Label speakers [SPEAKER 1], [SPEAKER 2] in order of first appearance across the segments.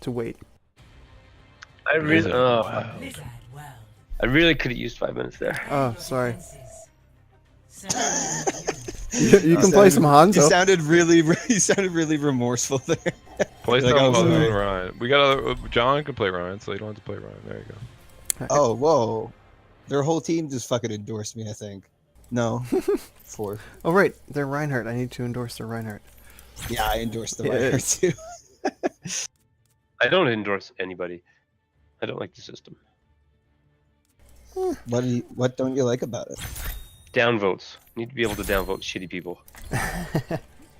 [SPEAKER 1] to wait.
[SPEAKER 2] I really could have used 5 minutes there.
[SPEAKER 1] Oh, sorry. You can play some Hanzo.
[SPEAKER 3] You sounded really remorseful there.
[SPEAKER 4] Play
[SPEAKER 3] Like,
[SPEAKER 4] some
[SPEAKER 3] oh, sorry.
[SPEAKER 4] Ryan. We got other. John can play Ryan, so you don't have to play Ryan. There you go.
[SPEAKER 3] Oh, whoa. Their whole team just fucking endorsed me, I think. No. 4.
[SPEAKER 1] Oh, right. They're Reinhardt. I need to endorse their Reinhardt.
[SPEAKER 3] Yeah, I endorsed the Reinhardt too.
[SPEAKER 2] I don't endorse anybody. I don't like the system.
[SPEAKER 3] What don't you like about it?
[SPEAKER 2] Downvotes. Need to be able to downvote shitty people.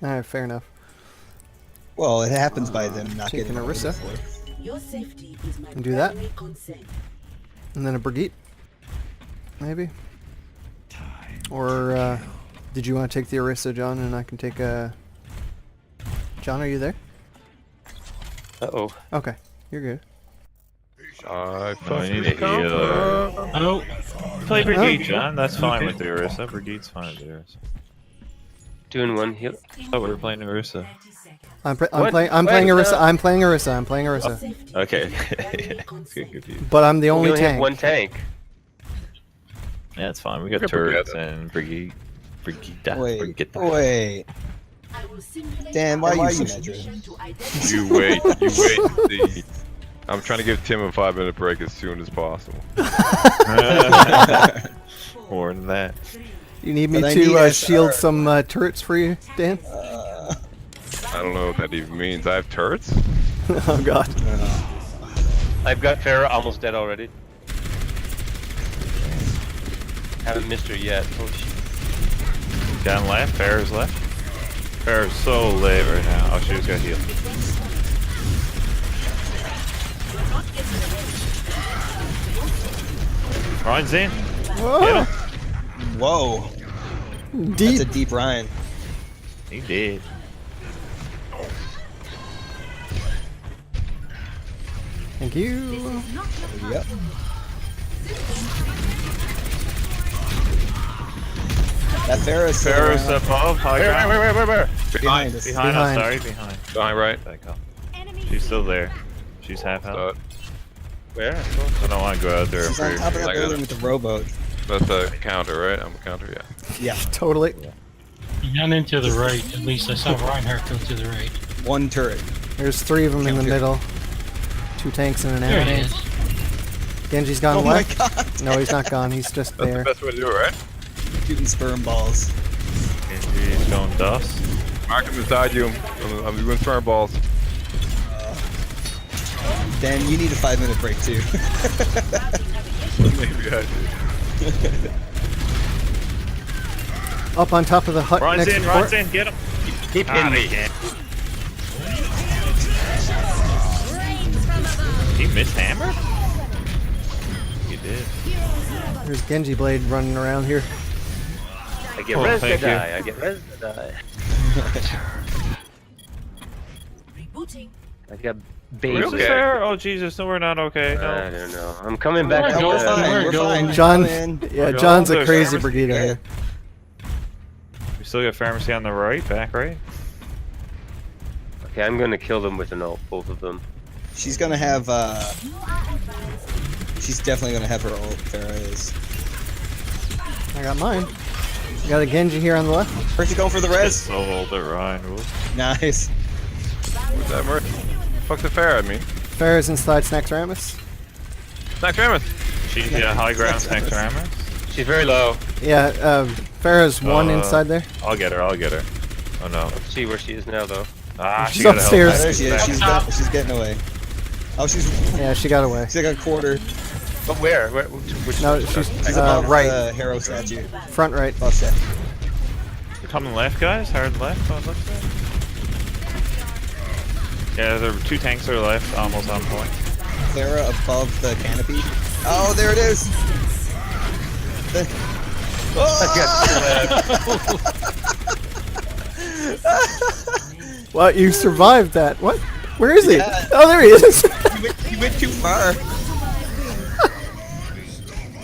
[SPEAKER 1] Alright, fair enough.
[SPEAKER 3] Well, it happens by them not
[SPEAKER 1] Taking
[SPEAKER 3] getting
[SPEAKER 1] Orisa.
[SPEAKER 5] Your safety is my
[SPEAKER 1] And do that.
[SPEAKER 5] primary concern.
[SPEAKER 1] And then a Brigitte. Maybe. Or, did you want to take the Orisa, John, and I can take a... John, are you there?
[SPEAKER 2] Uh-oh.
[SPEAKER 1] Okay, you're good.
[SPEAKER 4] I
[SPEAKER 6] I need a healer.
[SPEAKER 7] Oh,
[SPEAKER 6] Play Brigitte, John. That's fine with the Orisa. Brigitte's fine with the Orisa.
[SPEAKER 2] Doing one heal.
[SPEAKER 6] Oh, we're playing Orisa.
[SPEAKER 1] I'm
[SPEAKER 2] What?
[SPEAKER 1] playing
[SPEAKER 2] Wait,
[SPEAKER 1] Orisa.
[SPEAKER 2] no.
[SPEAKER 1] I'm playing Orisa. I'm playing Orisa.
[SPEAKER 6] Okay. Let's get confused.
[SPEAKER 1] But I'm the
[SPEAKER 2] We
[SPEAKER 1] only
[SPEAKER 2] only have
[SPEAKER 1] tank.
[SPEAKER 2] one tank.
[SPEAKER 6] Yeah, it's fine. We got
[SPEAKER 4] We're
[SPEAKER 6] turrets
[SPEAKER 4] together.
[SPEAKER 6] and Brigitte. Brigitte.
[SPEAKER 3] Wait, wait. Dan, why are you symmetric?
[SPEAKER 4] You wait. You wait. See. I'm trying to give Tim a 5-minute break as soon as possible.
[SPEAKER 6] More than that.
[SPEAKER 1] You need me
[SPEAKER 3] But I need
[SPEAKER 1] to
[SPEAKER 3] SR.
[SPEAKER 1] shield some turrets for you, Dan?
[SPEAKER 4] I don't know what that even means. I have turrets?
[SPEAKER 1] Oh god.
[SPEAKER 2] I've got Farah almost dead already. Haven't missed her yet. Oh shit.
[SPEAKER 6] Down left. Farrah's left. Farrah's so late right now. Oh, she just got healed. Ryan's in.
[SPEAKER 1] Whoa.
[SPEAKER 3] Whoa. That's
[SPEAKER 1] Deep.
[SPEAKER 3] a deep Ryan.
[SPEAKER 6] He did.
[SPEAKER 1] Thank you.
[SPEAKER 3] Yep. That Ferris.
[SPEAKER 6] Farrah's above. High ground.
[SPEAKER 4] Where?
[SPEAKER 3] Behind us.
[SPEAKER 6] Behind us. Sorry, behind.
[SPEAKER 4] Behind right.
[SPEAKER 6] Back up. She's still there. She's half health.
[SPEAKER 2] Where?
[SPEAKER 6] I don't want to go out there.
[SPEAKER 3] She's on top of that
[SPEAKER 4] Like
[SPEAKER 3] building with the rowboat.
[SPEAKER 4] That's a counter, right? I'm a counter, yeah.
[SPEAKER 3] Yeah.
[SPEAKER 1] Totally.
[SPEAKER 7] he ran into the right. At least I saw Reinhardt go to the right.
[SPEAKER 3] One turret.
[SPEAKER 1] There's 3 of them in the
[SPEAKER 3] Counter.
[SPEAKER 1] middle. 2 tanks and an
[SPEAKER 7] There he
[SPEAKER 1] enemy.
[SPEAKER 7] is.
[SPEAKER 1] Genji's gone
[SPEAKER 3] Oh my
[SPEAKER 1] left.
[SPEAKER 3] god.
[SPEAKER 1] No, he's not gone. He's just
[SPEAKER 4] That's
[SPEAKER 1] there.
[SPEAKER 4] the best way to do it, right?
[SPEAKER 3] Shooting sperm balls.
[SPEAKER 6] He's going dust.
[SPEAKER 4] Mark him beside you. I'm doing sperm balls.
[SPEAKER 3] Dan, you need a 5-minute break too.
[SPEAKER 4] Maybe I do.
[SPEAKER 1] Up on top of the hut
[SPEAKER 6] Ryan's
[SPEAKER 1] next
[SPEAKER 6] in.
[SPEAKER 1] to
[SPEAKER 6] Ryan's
[SPEAKER 1] Fort.
[SPEAKER 6] in. Get him.
[SPEAKER 2] Keep hitting me.
[SPEAKER 6] He missed hammer? He did.
[SPEAKER 1] There's Genji Blade running around here.
[SPEAKER 2] I get
[SPEAKER 6] Oh,
[SPEAKER 2] res to
[SPEAKER 6] thank you.
[SPEAKER 2] die. I get res to die.
[SPEAKER 5] Rebooting.
[SPEAKER 2] I got
[SPEAKER 6] Is
[SPEAKER 2] baby.
[SPEAKER 6] this fair? Oh Jesus, no, we're not okay.
[SPEAKER 2] I
[SPEAKER 6] No.
[SPEAKER 2] don't know. I'm coming back.
[SPEAKER 7] We're
[SPEAKER 3] No, we're
[SPEAKER 7] going.
[SPEAKER 3] fine.
[SPEAKER 7] We're
[SPEAKER 3] We're
[SPEAKER 7] going.
[SPEAKER 3] fine.
[SPEAKER 1] John,
[SPEAKER 3] Come in.
[SPEAKER 1] yeah,
[SPEAKER 6] Go.
[SPEAKER 1] John's a
[SPEAKER 6] There's
[SPEAKER 1] crazy
[SPEAKER 6] Pharmacy.
[SPEAKER 1] brigade
[SPEAKER 3] Yeah.
[SPEAKER 1] here.
[SPEAKER 6] We still got pharmacy on the right, back right.
[SPEAKER 2] Okay, I'm gonna kill them with an ult, both of them.
[SPEAKER 3] She's gonna have. She's definitely gonna have her ult. Farah is.
[SPEAKER 1] I got mine. You got a Genji here on the left.
[SPEAKER 3] Where's she going for the res?
[SPEAKER 6] So old at Ryan. Ooh.
[SPEAKER 3] Nice.
[SPEAKER 4] What's that, Murph? Fuck the fair at me.
[SPEAKER 1] Farah's inside Snacks Ramus.
[SPEAKER 4] Snack Ramus!
[SPEAKER 6] She's high ground next to hammer.
[SPEAKER 2] She's very low.
[SPEAKER 1] Yeah, Farah's one
[SPEAKER 6] Uh,
[SPEAKER 1] inside there.
[SPEAKER 6] I'll get her. I'll get her. Oh no.
[SPEAKER 2] Let's see where she is now, though.
[SPEAKER 6] Ah,
[SPEAKER 1] She's
[SPEAKER 6] she got help.
[SPEAKER 1] upstairs.
[SPEAKER 3] Oh, there she is. She's getting away. Oh, she's
[SPEAKER 1] Yeah, she got away.
[SPEAKER 3] she's like a quarter.
[SPEAKER 2] But where? Which
[SPEAKER 1] No, she's
[SPEAKER 3] She's above
[SPEAKER 1] right,
[SPEAKER 3] the Harrow statue.
[SPEAKER 1] front right.
[SPEAKER 3] Oh shit.
[SPEAKER 6] Coming left, guys. Hard left. On left side. Yeah, there are 2 tanks that are left, almost on point.
[SPEAKER 3] Farah above the canopy. Oh, there it is.
[SPEAKER 1] What? You survived that? What? Where is he?
[SPEAKER 3] Yeah.
[SPEAKER 1] Oh, there he is.
[SPEAKER 3] You went too far.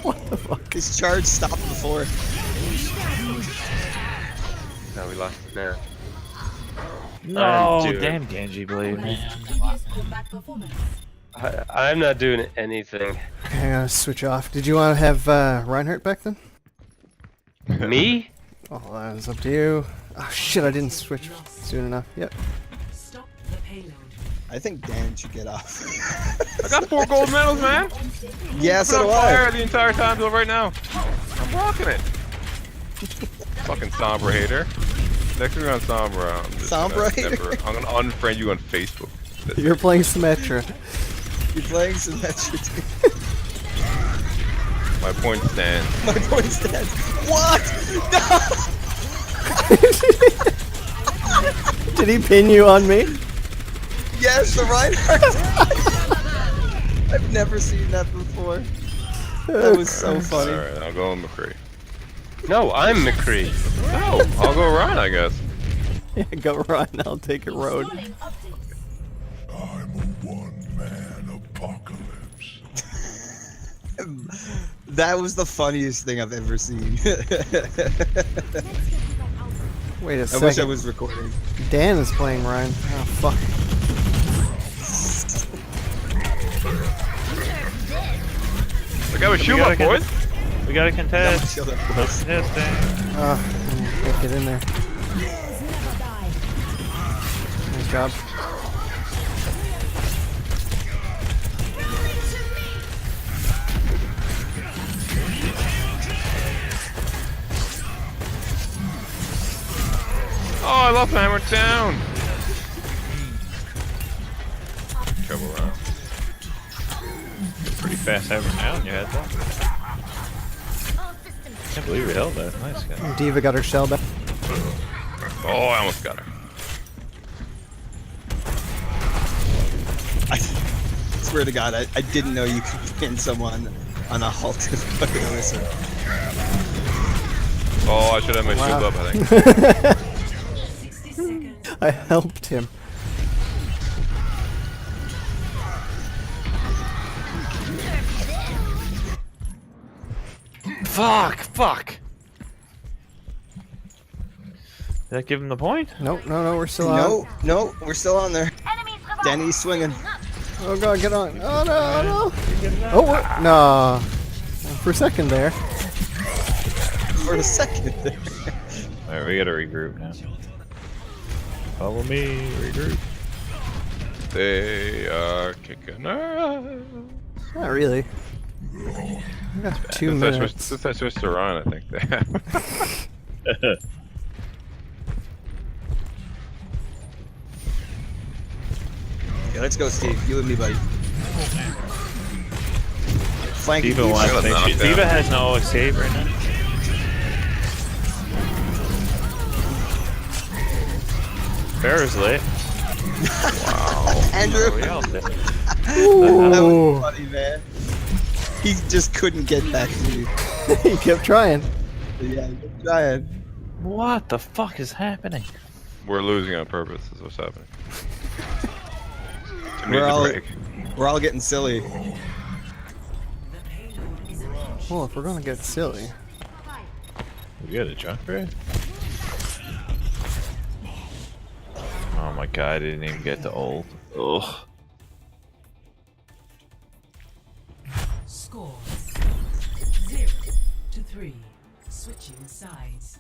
[SPEAKER 1] What the fuck?
[SPEAKER 3] His charge stopped before.
[SPEAKER 2] No, we lost it now.
[SPEAKER 6] No,
[SPEAKER 2] dude.
[SPEAKER 6] damn Genji Blade.
[SPEAKER 5] Previous combat performance.
[SPEAKER 2] I'm not doing anything.
[SPEAKER 1] Okay, I'm gonna switch off. Did you want to have Reinhardt back then?
[SPEAKER 2] Me?
[SPEAKER 1] Oh, that was up to you. Oh shit, I didn't switch soon enough. Yep.
[SPEAKER 5] Stop the payload.
[SPEAKER 3] I think Dan should get off.
[SPEAKER 4] I got 4 gold medals, man.
[SPEAKER 3] Yeah,
[SPEAKER 4] I've
[SPEAKER 3] so
[SPEAKER 4] been
[SPEAKER 3] do
[SPEAKER 4] on fire
[SPEAKER 3] I.
[SPEAKER 4] the entire time till right now. I'm rocking it. Fucking Sombra hater. Next time you're on Sombra, I'm just
[SPEAKER 3] Sombra
[SPEAKER 4] gonna I'm gonna unfriend you on Facebook. That's
[SPEAKER 1] You're playing Symmetra.
[SPEAKER 3] You're playing Symmetra.
[SPEAKER 4] my point stands.
[SPEAKER 3] My point stands. What? No!
[SPEAKER 1] Did he pin you on me?
[SPEAKER 3] Yes, the Reinhardt. I've never seen that before. That was so funny.
[SPEAKER 4] Alright, I'll go with McCree.
[SPEAKER 2] No, I'm McCree.
[SPEAKER 4] No, I'll go Ryan, I guess.
[SPEAKER 1] Yeah, go run. I'll take a road.
[SPEAKER 5] Installing update.
[SPEAKER 8] I'm a one-man apocalypse.
[SPEAKER 3] That was the funniest thing I've ever seen.
[SPEAKER 1] Wait a
[SPEAKER 3] I
[SPEAKER 1] second.
[SPEAKER 3] wish I was recording.
[SPEAKER 1] Dan is playing Ryan. Oh fuck.
[SPEAKER 4] I got a shoe
[SPEAKER 6] gotta
[SPEAKER 4] up, boys.
[SPEAKER 6] We gotta contest.
[SPEAKER 3] Chill out.
[SPEAKER 6] Contesting.
[SPEAKER 1] Oh, can't get in there. Nice job.
[SPEAKER 4] Oh, I love hammer down. Trouble around.
[SPEAKER 6] Pretty fast hammer down. You had that. Can't believe you held that. Nice guy.
[SPEAKER 1] Diva got her shell back.
[SPEAKER 4] Oh, I almost got her.
[SPEAKER 3] I swear to God, I didn't know you could pin someone on a halted fucking Orisa.
[SPEAKER 4] Oh, I should have my
[SPEAKER 1] Wow.
[SPEAKER 4] shield up, I think.
[SPEAKER 5] 60 seconds.
[SPEAKER 1] I helped him.
[SPEAKER 6] Fuck. Did that give him the point?
[SPEAKER 1] Nope, no, we're still on.
[SPEAKER 3] No, we're still on there. Danny's swinging.
[SPEAKER 1] Oh god, get on. Oh no, no. Oh, we're, no. For a second there.
[SPEAKER 3] For a second there.
[SPEAKER 6] Alright, we gotta regroup now. Follow me, regroup.
[SPEAKER 4] They are kicking her.
[SPEAKER 1] Not really. We got 2 minutes.
[SPEAKER 4] Since I switched to Ryan, I think they have.
[SPEAKER 3] Yeah, let's go, Steve. You and me, buddy. Flanking
[SPEAKER 6] Diva
[SPEAKER 3] you.
[SPEAKER 6] wants
[SPEAKER 4] got
[SPEAKER 6] to
[SPEAKER 4] knocked
[SPEAKER 6] think
[SPEAKER 4] down.
[SPEAKER 6] Diva has no escape right now. Bear is lit. Wow.
[SPEAKER 3] Andrew.
[SPEAKER 6] We all did.
[SPEAKER 3] That
[SPEAKER 1] Ooh.
[SPEAKER 3] was funny, man. He just couldn't get back to you.
[SPEAKER 1] He kept trying.
[SPEAKER 3] Yeah, he kept trying.
[SPEAKER 6] What the fuck is happening?
[SPEAKER 4] We're losing on purpose, is what's happening. Too
[SPEAKER 3] We're
[SPEAKER 4] many
[SPEAKER 3] all-
[SPEAKER 4] to break.
[SPEAKER 3] We're all getting silly.
[SPEAKER 5] The payload is
[SPEAKER 1] Well, if we're gonna get silly.
[SPEAKER 6] We got a junk raid? Oh my god, I didn't even get to ult. Ugh.
[SPEAKER 5] Score 0-3. Switching sides.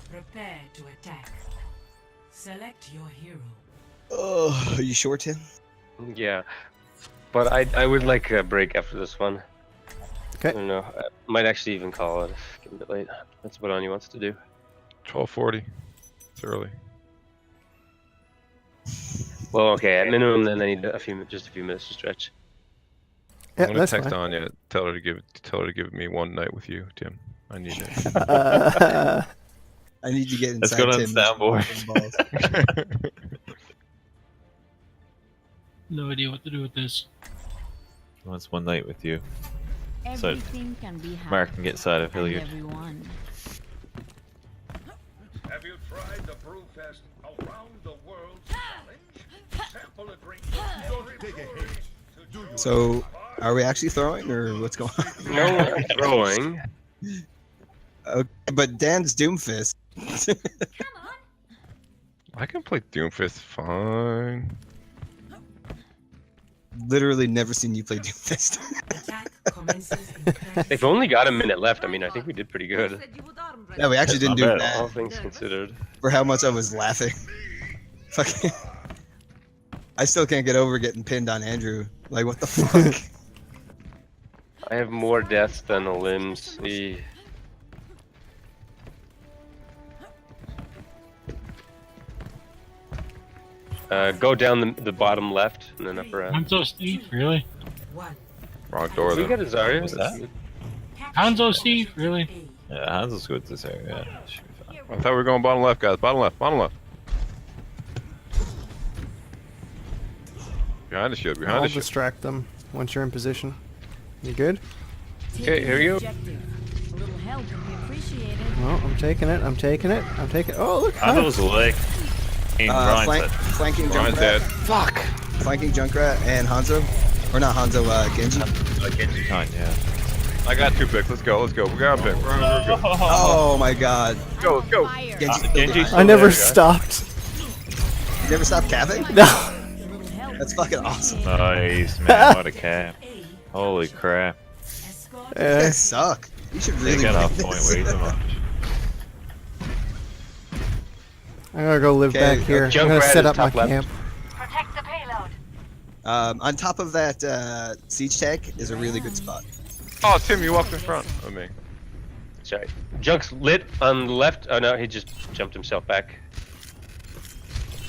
[SPEAKER 5] Prepare to attack. Select your hero.
[SPEAKER 3] Oh, are you sure, Tim?
[SPEAKER 2] Yeah. But I would like a break after this one.
[SPEAKER 1] Okay.
[SPEAKER 2] I don't know. I might actually even call it. It's a bit late. That's what Anya wants to do.
[SPEAKER 4] 12:40. It's early.
[SPEAKER 2] Well, okay. At minimum, then I need just a few minutes to stretch.
[SPEAKER 1] Yeah,
[SPEAKER 4] I'm gonna
[SPEAKER 1] that's
[SPEAKER 4] text
[SPEAKER 1] fine.
[SPEAKER 4] Anya. Tell her to give me one night with you, Tim. I need it.
[SPEAKER 3] I need to get
[SPEAKER 6] Let's
[SPEAKER 3] inside
[SPEAKER 6] go to the
[SPEAKER 3] Tim's
[SPEAKER 6] soundboard.
[SPEAKER 3] balls.
[SPEAKER 7] No idea what to do with this.
[SPEAKER 6] Wants one night with you. So
[SPEAKER 9] Everything can be had.
[SPEAKER 6] Mark can get side of
[SPEAKER 9] and
[SPEAKER 6] Hilliard.
[SPEAKER 9] everyone.
[SPEAKER 8] Have you tried the Brewfest Around the World Challenge? Sample a drink. Don't take a hit.
[SPEAKER 3] So, are we actually throwing, or what's going on?
[SPEAKER 2] No throwing.
[SPEAKER 3] Okay, but Dan's Doomfist.
[SPEAKER 4] I can play Doomfist fine.
[SPEAKER 3] Literally never seen you play Doomfist.
[SPEAKER 5] Attack commences in 30
[SPEAKER 2] They've only got a minute left. I mean, I think we did pretty good.
[SPEAKER 3] Yeah, we actually didn't do
[SPEAKER 6] Not bad.
[SPEAKER 2] All
[SPEAKER 3] that
[SPEAKER 2] things considered.
[SPEAKER 3] for how much I was laughing. Fucking. I still can't get over getting pinned on Andrew. Like, what the fuck?
[SPEAKER 2] I have more deaths than the limbs. Go down the bottom left and then up around.
[SPEAKER 7] Hanzo Steve, really?
[SPEAKER 5] 1.
[SPEAKER 4] Wrong door
[SPEAKER 2] We
[SPEAKER 4] then.
[SPEAKER 2] got a Zarya.
[SPEAKER 6] What's
[SPEAKER 2] That's
[SPEAKER 6] that?
[SPEAKER 2] good.
[SPEAKER 7] Hanzo Steve, really?
[SPEAKER 6] Yeah, Hansel's good this area. Yeah, should be fine.
[SPEAKER 4] I thought we were going bottom left, guys. Bottom left. Bottom left. Behind the shield. Behind
[SPEAKER 1] I'll
[SPEAKER 4] the shield.
[SPEAKER 1] distract them once you're in position. You good?
[SPEAKER 2] Okay, here we go.
[SPEAKER 9] A little help would be appreciated.
[SPEAKER 1] Oh, I'm taking it. I'm taking it. I'm taking. Oh, look.
[SPEAKER 6] Hansel's leg.
[SPEAKER 3] Flanking
[SPEAKER 4] Ryan's
[SPEAKER 3] Junkrat.
[SPEAKER 4] dead.
[SPEAKER 1] Fuck.
[SPEAKER 3] Flanking Junkrat and Hanzo. Or not Hanzo, Genji.
[SPEAKER 6] Genji kind, yeah.
[SPEAKER 4] I got 2 picks. Let's go. Let's go. We got a pick. We're good.
[SPEAKER 3] Oh my god.
[SPEAKER 4] Go. Let's go.
[SPEAKER 9] Fire.
[SPEAKER 3] Genji.
[SPEAKER 6] Genji's
[SPEAKER 1] I never
[SPEAKER 6] there,
[SPEAKER 1] stopped.
[SPEAKER 3] You never stopped capping?
[SPEAKER 1] No.
[SPEAKER 9] A little help.
[SPEAKER 3] That's fucking awesome.
[SPEAKER 6] Nice, man. What a cap. Holy crap.
[SPEAKER 5] Escort
[SPEAKER 3] You
[SPEAKER 1] Eh,
[SPEAKER 3] guys suck. You should
[SPEAKER 6] They
[SPEAKER 3] really
[SPEAKER 6] got
[SPEAKER 3] win
[SPEAKER 6] off point
[SPEAKER 3] this.
[SPEAKER 6] way too much.
[SPEAKER 1] I'm gonna go live
[SPEAKER 3] Okay,
[SPEAKER 1] back here. I'm
[SPEAKER 2] Junkrat
[SPEAKER 1] gonna set
[SPEAKER 2] is
[SPEAKER 1] up my
[SPEAKER 2] top left.
[SPEAKER 1] camp.
[SPEAKER 9] Protect the payload.
[SPEAKER 3] On top of that siege tank is a really good spot.
[SPEAKER 4] Oh, Tim, you walked in front of me.
[SPEAKER 2] Sorry. Junk's lit on the left. Oh no, he just jumped himself back.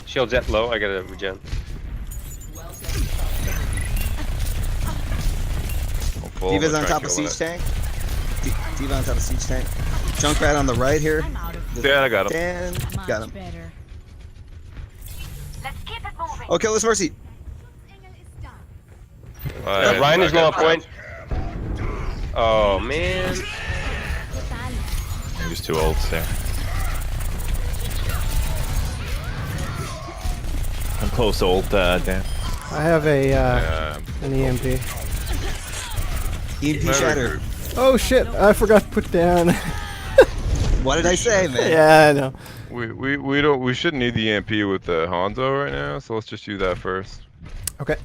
[SPEAKER 2] Shield's at low. I gotta regen.
[SPEAKER 4] I'm full.
[SPEAKER 3] Diva's
[SPEAKER 4] I'm
[SPEAKER 3] on
[SPEAKER 4] trying
[SPEAKER 3] top
[SPEAKER 4] to
[SPEAKER 3] of
[SPEAKER 4] kill
[SPEAKER 3] siege
[SPEAKER 4] that.
[SPEAKER 3] tank. Diva on top of siege tank. Junkrat on the right here.
[SPEAKER 9] I'm out of
[SPEAKER 4] Yeah, I got him.
[SPEAKER 3] And
[SPEAKER 9] much
[SPEAKER 3] got him.
[SPEAKER 9] better. Let's keep it moving.
[SPEAKER 3] Oh, kill this Mercy.
[SPEAKER 2] Ryan is low on point. Oh man.
[SPEAKER 6] There's 2 ults there. I'm close to ult, Dan.
[SPEAKER 1] I have a
[SPEAKER 4] Yeah.
[SPEAKER 1] an EMP.
[SPEAKER 3] EMP
[SPEAKER 4] Very
[SPEAKER 3] shatter.
[SPEAKER 4] good.
[SPEAKER 1] Oh shit! I forgot to put down.
[SPEAKER 3] What did I say, man?
[SPEAKER 1] Yeah, I know.
[SPEAKER 4] We shouldn't need the EMP with the Hanzo right now, so let's just do that first.
[SPEAKER 1] Okay.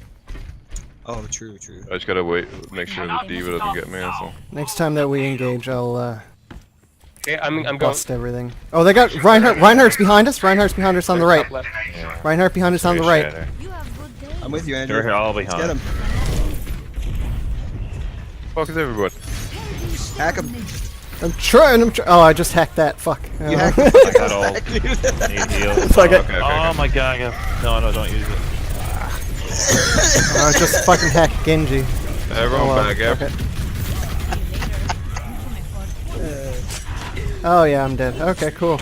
[SPEAKER 3] Oh, true, true.
[SPEAKER 4] I just gotta wait, make sure that Diva doesn't get me. So.
[SPEAKER 1] Next time that we engage, I'll
[SPEAKER 2] Okay, I'm going.
[SPEAKER 1] bust everything. Oh, they got Reinhardt. Reinhardt's behind us. Reinhardt's behind us on the right.
[SPEAKER 2] Top left.
[SPEAKER 6] Yeah.
[SPEAKER 1] Reinhardt behind us on the right.
[SPEAKER 6] Shatter.
[SPEAKER 9] You have good days.
[SPEAKER 3] I'm with you, Andrew.
[SPEAKER 6] They're all
[SPEAKER 3] Let's get
[SPEAKER 6] behind.
[SPEAKER 3] him.
[SPEAKER 4] Fuck is everybody?
[SPEAKER 3] Hack him.
[SPEAKER 1] I'm trying. Oh, I just hacked that. Fuck.
[SPEAKER 3] You hacked
[SPEAKER 6] I
[SPEAKER 3] him.
[SPEAKER 6] got ult. Need heal.
[SPEAKER 1] Fuck it.
[SPEAKER 4] Okay,
[SPEAKER 6] Oh my god, no, don't use it.
[SPEAKER 1] I just fucking hacked Genji.
[SPEAKER 4] Everyone
[SPEAKER 1] Oh,
[SPEAKER 4] back, yeah.
[SPEAKER 1] okay. Oh yeah, I'm dead. Okay, cool.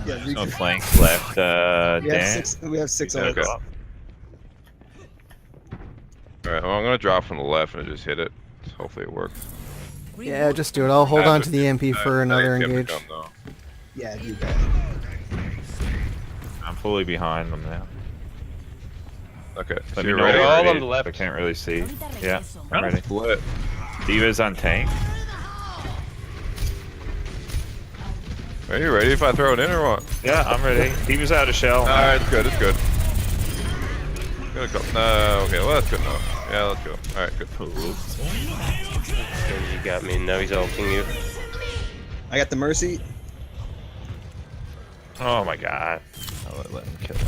[SPEAKER 3] Yeah,
[SPEAKER 6] No flanks left,
[SPEAKER 3] we have
[SPEAKER 6] Dan.
[SPEAKER 3] we have 6
[SPEAKER 6] Okay.
[SPEAKER 3] ults.
[SPEAKER 4] Alright, well, I'm gonna drop from the left and just hit it. Hopefully it works.
[SPEAKER 1] Yeah, just do it. I'll hold on to the MP for another
[SPEAKER 4] I think
[SPEAKER 1] engage.
[SPEAKER 4] Tim to come,
[SPEAKER 3] Yeah, do that.
[SPEAKER 6] I'm fully behind them now.
[SPEAKER 4] though. Okay, so
[SPEAKER 6] Let me
[SPEAKER 4] you're
[SPEAKER 6] know
[SPEAKER 4] ready?
[SPEAKER 6] when
[SPEAKER 2] All
[SPEAKER 6] you're
[SPEAKER 2] on
[SPEAKER 6] ready.
[SPEAKER 2] the left.
[SPEAKER 6] I can't really see. Yeah, I'm
[SPEAKER 4] Ready?
[SPEAKER 6] ready.
[SPEAKER 4] Split.
[SPEAKER 6] Diva's on tank.
[SPEAKER 4] Are you ready if I throw it in or what?
[SPEAKER 6] Yeah, I'm ready. Diva's out of shell.
[SPEAKER 4] Alright, it's good, it's good. Gonna go. No, okay, well that's good enough. Yeah, let's go. Alright, good.
[SPEAKER 2] You got me. Now he's ulting you.
[SPEAKER 3] I got the Mercy.
[SPEAKER 6] Oh my god. I'll let him kill him.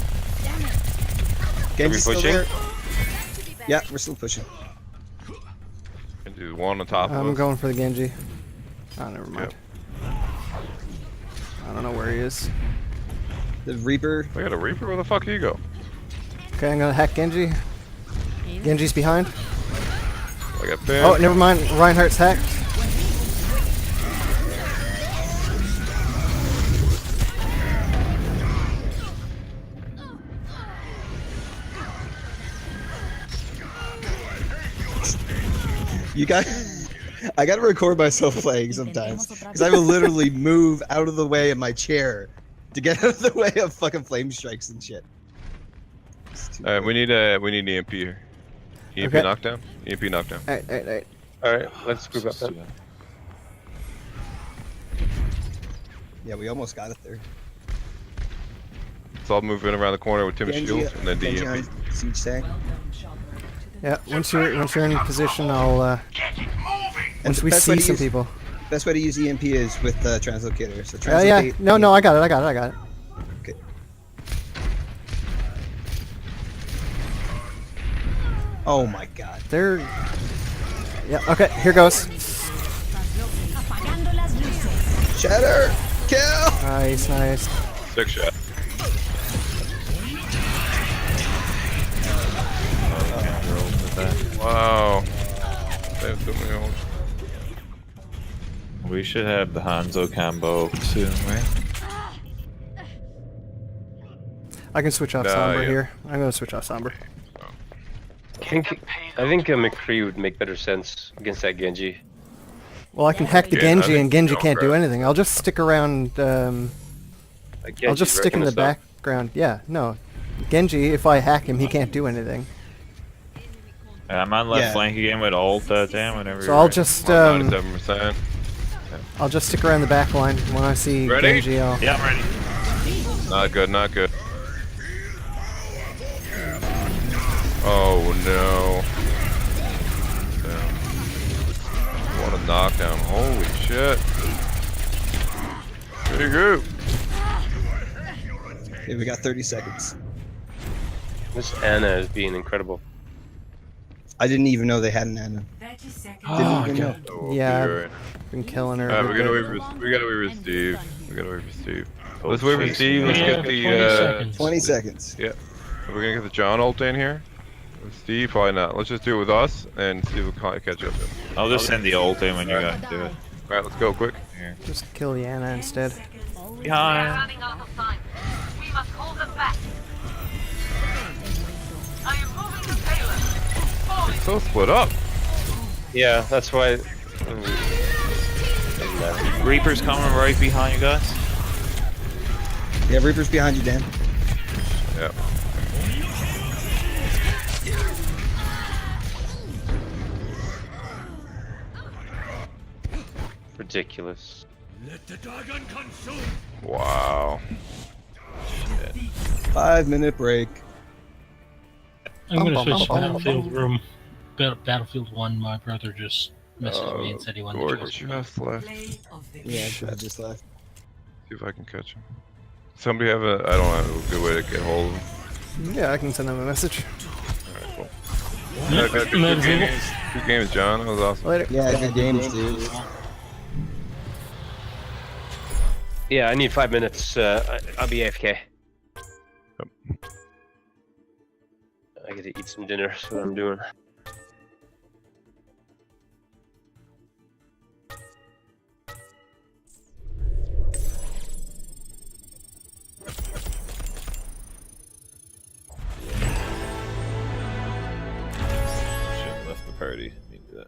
[SPEAKER 3] Genji's still
[SPEAKER 2] pushing?
[SPEAKER 3] there. Yeah, we're still pushing.
[SPEAKER 4] Can do one on top
[SPEAKER 1] I'm
[SPEAKER 4] of us.
[SPEAKER 1] going for the Genji. Oh, never mind. I don't know where he is.
[SPEAKER 3] The Reaper.
[SPEAKER 4] We got a Reaper? Where the fuck do you go?
[SPEAKER 1] Okay, I'm gonna hack Genji. Genji's behind.
[SPEAKER 4] I got pinned.
[SPEAKER 1] Oh, never mind. Reinhardt's hacked.
[SPEAKER 3] You got. I gotta record myself playing sometimes, because I will literally move out of the way of my chair to get out of the way of fucking flame strikes and shit.
[SPEAKER 4] Alright, we need EMP here. EMP
[SPEAKER 1] Okay.
[SPEAKER 4] knockdown? EMP knockdown.
[SPEAKER 1] Alright.
[SPEAKER 2] Alright, let's group up then.
[SPEAKER 3] Yeah, we almost got it there.
[SPEAKER 4] So I'll move in around the corner with Tim's
[SPEAKER 3] Genji,
[SPEAKER 4] shield and then
[SPEAKER 3] Genji
[SPEAKER 4] the
[SPEAKER 3] on
[SPEAKER 4] EMP.
[SPEAKER 3] siege tank.
[SPEAKER 1] Yeah, once you're in position, I'll once
[SPEAKER 3] the
[SPEAKER 1] we
[SPEAKER 3] best way
[SPEAKER 1] see
[SPEAKER 3] to
[SPEAKER 1] some
[SPEAKER 3] use-
[SPEAKER 1] people.
[SPEAKER 3] Best way to use EMP is with translocator. So
[SPEAKER 1] Yeah.
[SPEAKER 3] translocate.
[SPEAKER 1] No, I got it.
[SPEAKER 3] Okay. Oh my god.
[SPEAKER 1] They're. Yeah. Okay. Here goes.
[SPEAKER 9] Apagando las luces.
[SPEAKER 3] Shatter! Kill!
[SPEAKER 1] Nice.
[SPEAKER 4] Sick shot. Wow. They have so many holes.
[SPEAKER 6] We should have the Hanzo combo soon, right?
[SPEAKER 1] I can switch off
[SPEAKER 4] Nah,
[SPEAKER 1] Sombra
[SPEAKER 4] yeah.
[SPEAKER 1] here. I'm gonna switch off Sombra.
[SPEAKER 2] I think McCree would make better sense against that Genji.
[SPEAKER 1] Well, I can hack the
[SPEAKER 4] Yeah, I
[SPEAKER 1] Genji,
[SPEAKER 4] think
[SPEAKER 1] and Genji
[SPEAKER 4] so,
[SPEAKER 1] can't do
[SPEAKER 4] right.
[SPEAKER 1] anything. I'll just stick around.
[SPEAKER 2] Like,
[SPEAKER 1] I'll just
[SPEAKER 2] Genji's
[SPEAKER 1] stick in
[SPEAKER 2] wrecking
[SPEAKER 1] the
[SPEAKER 2] us up.
[SPEAKER 1] background. Yeah, no. Genji, if I hack him, he can't do anything.
[SPEAKER 6] I'm on left
[SPEAKER 3] Yeah.
[SPEAKER 6] flank again with ult damn whenever
[SPEAKER 1] So
[SPEAKER 6] you're
[SPEAKER 1] I'll
[SPEAKER 6] ready.
[SPEAKER 1] just
[SPEAKER 4] 97%.
[SPEAKER 1] I'll just stick around the back line. When I see
[SPEAKER 4] Ready?
[SPEAKER 1] Genji, I'll.
[SPEAKER 6] Yeah, I'm ready.
[SPEAKER 4] Not good, not good. Oh no. Damn. What a knockdown. Holy shit. Pretty good.
[SPEAKER 3] Okay, we got 30 seconds.
[SPEAKER 2] This Anna is being incredible.
[SPEAKER 3] I didn't even know they had an Ana.
[SPEAKER 5] 30 seconds.
[SPEAKER 3] Didn't even know.
[SPEAKER 4] Oh,
[SPEAKER 1] Yeah.
[SPEAKER 4] you're right.
[SPEAKER 1] Been killing her.
[SPEAKER 4] Alright,
[SPEAKER 1] a
[SPEAKER 4] we gotta
[SPEAKER 1] bit.
[SPEAKER 4] wait for Steve. We gotta wait for Steve.
[SPEAKER 6] Oh,
[SPEAKER 4] Let's wait for
[SPEAKER 6] jeez.
[SPEAKER 4] Steve. Let's
[SPEAKER 7] Yeah,
[SPEAKER 4] get
[SPEAKER 7] 20
[SPEAKER 4] the
[SPEAKER 7] seconds.
[SPEAKER 3] 20 seconds.
[SPEAKER 4] yeah. Are we gonna get the John ult in here? With Steve, probably not. Let's just do it with us and Steve will kind of catch up.
[SPEAKER 6] I'll just send the ult in when you guys do it.
[SPEAKER 4] Alright, let's go quick.
[SPEAKER 6] Here.
[SPEAKER 1] Just kill Yana instead.
[SPEAKER 6] Behind.
[SPEAKER 9] Running out of time. We must hold them back. I am moving the payload.
[SPEAKER 4] It's so split up.
[SPEAKER 2] Yeah, that's why. Doesn't matter.
[SPEAKER 6] Reaper's coming right behind you guys.
[SPEAKER 3] Yeah, Reaper's behind you, Dan.
[SPEAKER 4] Yeah.
[SPEAKER 2] Ridiculous.
[SPEAKER 8] Let the dragon consume.
[SPEAKER 4] Wow.
[SPEAKER 3] 5-minute break.
[SPEAKER 7] I'm gonna
[SPEAKER 1] Bum, bum,
[SPEAKER 7] switch
[SPEAKER 1] bum, bum,
[SPEAKER 7] Battlefield room. Battlefield 1, my brother just messaged me and said he wanted to
[SPEAKER 4] George
[SPEAKER 7] join.
[SPEAKER 4] just left.
[SPEAKER 5] Play of the
[SPEAKER 3] Yeah,
[SPEAKER 5] game.
[SPEAKER 3] I just left.
[SPEAKER 4] See if I can catch him. Somebody have a, I don't have a good way to get hold of him.
[SPEAKER 1] Yeah, I can send him a message.
[SPEAKER 4] Alright, cool.
[SPEAKER 7] Yeah,
[SPEAKER 4] Good
[SPEAKER 7] no,
[SPEAKER 4] games. Good games, John. That was awesome.
[SPEAKER 1] Later.
[SPEAKER 3] Yeah, good games, dude.
[SPEAKER 2] Yeah, I need 5 minutes. I'll be AFK.
[SPEAKER 4] Yep.
[SPEAKER 2] I gotta eat some dinner. That's what I'm doing.
[SPEAKER 6] Should have left the party. Need to do that.